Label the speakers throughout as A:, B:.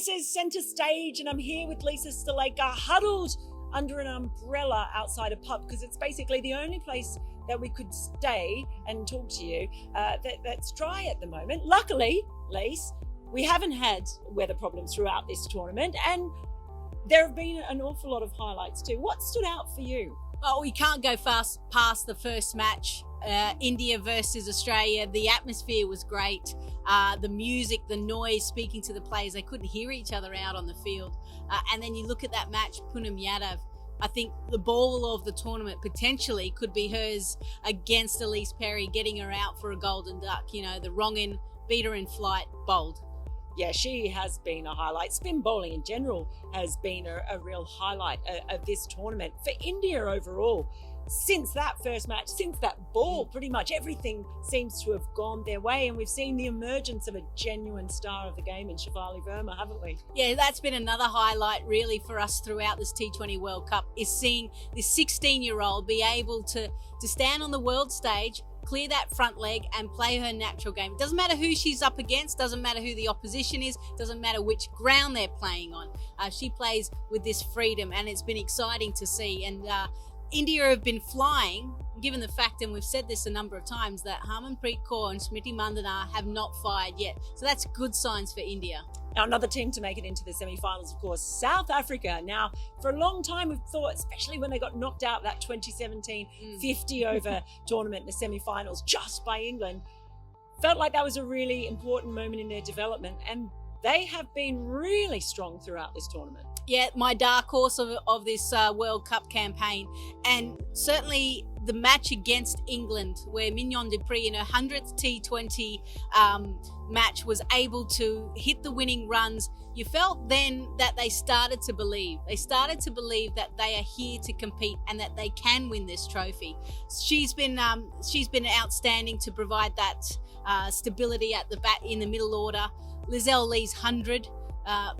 A: This is Centre Stage, and I'm here with Lisa Sthalekar, huddled under an umbrella outside a pub, because it's basically the only place that we could stay and talk to you that's dry at the moment. Luckily, Lise, we haven't had weather problems throughout this tournament, and there have been an awful lot of highlights too. What stood out for you?
B: Oh, we can't go fast past the first match, India versus Australia. The atmosphere was great. The music, the noise, speaking to the players, they couldn't hear each other out on the field. And then you look at that match, Poonam Yadav, I think the ball of the tournament potentially could be hers against Elise Perry, getting her out for a golden duck. You know, the wrong end, beat her in flight, bowled.
A: Yeah, she has been a highlight. Spin bowling in general has been a real highlight of this tournament. For India overall, since that first match, since that ball, pretty much everything seems to have gone their way, and we've seen the emergence of a genuine star of the game in Shivali Verma, haven't we?
B: Yeah, that's been another highlight really for us throughout this T20 World Cup, is seeing this 16-year-old be able to stand on the world stage, clear that front leg and play her natural game. It doesn't matter who she's up against, doesn't matter who the opposition is, doesn't matter which ground they're playing on. She plays with this freedom, and it's been exciting to see. And India have been flying, given the fact, and we've said this a number of times, that Harmanpreet Kaur and Smriti Mandana have not fired yet. So that's good signs for India.
A: Now, another team to make it into the semi-finals, of course, South Africa. Now, for a long time, we've thought, especially when they got knocked out that 2017 50-over tournament in the semi-finals just by England, felt like that was a really important moment in their development, and they have been really strong throughout this tournament.
B: Yeah, my dark horse of this World Cup campaign, and certainly the match against England, where Mignon du Preez in her 100th T20 match was able to hit the winning runs. You felt then that they started to believe. They started to believe that they are here to compete and that they can win this trophy. She's been outstanding to provide that stability at the bat in the middle order. Lizelle Lee's 100.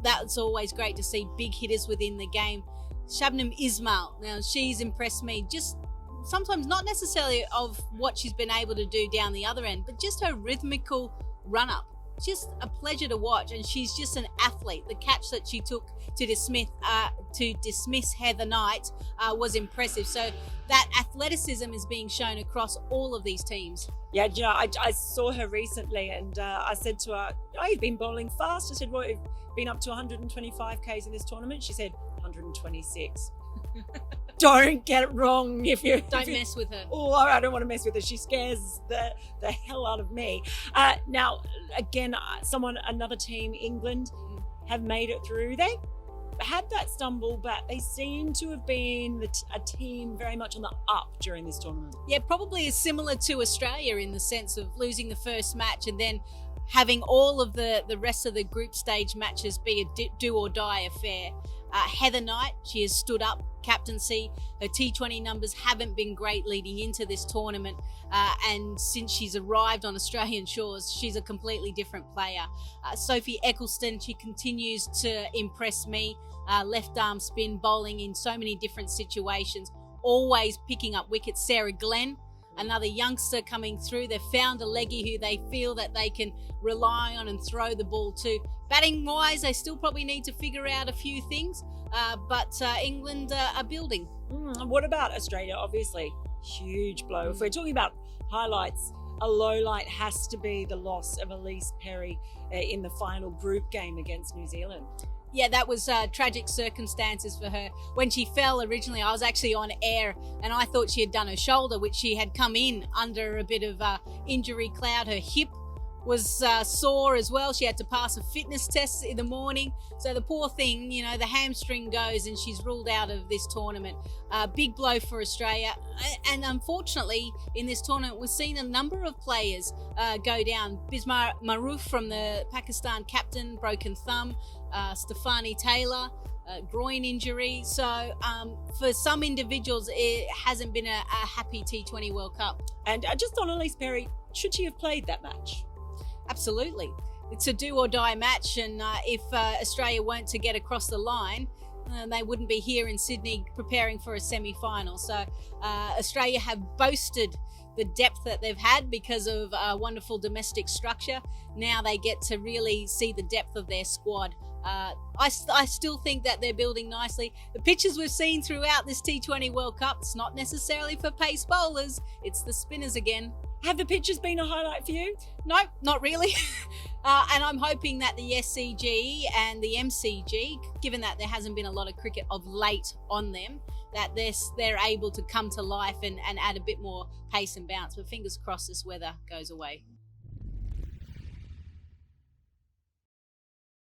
B: That's always great to see big hitters within the game. Shabnam Ismail, now she's impressed me, just sometimes not necessarily of what she's been able to do down the other end, but just her rhythmical run up. Just a pleasure to watch, and she's just an athlete. The catch that she took to dismiss Heather Knight was impressive. So that athleticism is being shown across all of these teams.
A: Yeah, you know, I saw her recently, and I said to her, "Oh, you've been bowling fast." I said, "Well, you've been up to 125 Ks in this tournament." She said, 126. Don't get it wrong.
B: Don't mess with her.
A: Oh, I don't want to mess with her. She scares the hell out of me. Now, again, another team, England, have made it through. They had that stumble, but they seem to have been a team very much on the up during this tournament.
B: Yeah, probably is similar to Australia in the sense of losing the first match and then having all of the rest of the group stage matches be a do or die affair. Heather Knight, she has stood up captaincy. Her T20 numbers haven't been great leading into this tournament, and since she's arrived on Australian shores, she's a completely different player. Sophie Eccleston, she continues to impress me. Left arm spin bowling in so many different situations, always picking up wickets. Sarah Glenn, another youngster coming through. They've found a leggy who they feel that they can rely on and throw the ball to. Batting wise, they still probably need to figure out a few things, but England are building.
A: What about Australia? Obviously, huge blow. If we're talking about highlights, a low light has to be the loss of Elise Perry in the final group game against New Zealand.
B: Yeah, that was tragic circumstances for her. When she fell originally, I was actually on air and I thought she had done her shoulder, which she had come in under a bit of injury cloud. Her hip was sore as well. She had to pass a fitness test in the morning. So the poor thing, you know, the hamstring goes and she's ruled out of this tournament. Big blow for Australia. And unfortunately, in this tournament, we've seen a number of players go down. Bismar Maroof from the Pakistan captain, broken thumb. Stefani Taylor, groin injury. So for some individuals, it hasn't been a happy T20 World Cup.
A: And just on Elise Perry, should she have played that match?
B: Absolutely. It's a do or die match, and if Australia weren't to get across the line, they wouldn't be here in Sydney preparing for a semi-final. So Australia have boasted the depth that they've had because of a wonderful domestic structure. Now they get to really see the depth of their squad I still think that they're building nicely. The pitches we've seen throughout this T20 World Cup, it's not necessarily for pace bowlers, it's the spinners again.
A: Have the pitches been a highlight for you?
B: No, not really. And I'm hoping that the SCG and the MCG, given that there hasn't been a lot of cricket of late on them, that they're able to come to life and add a bit more pace and bounce. But fingers crossed this weather goes away.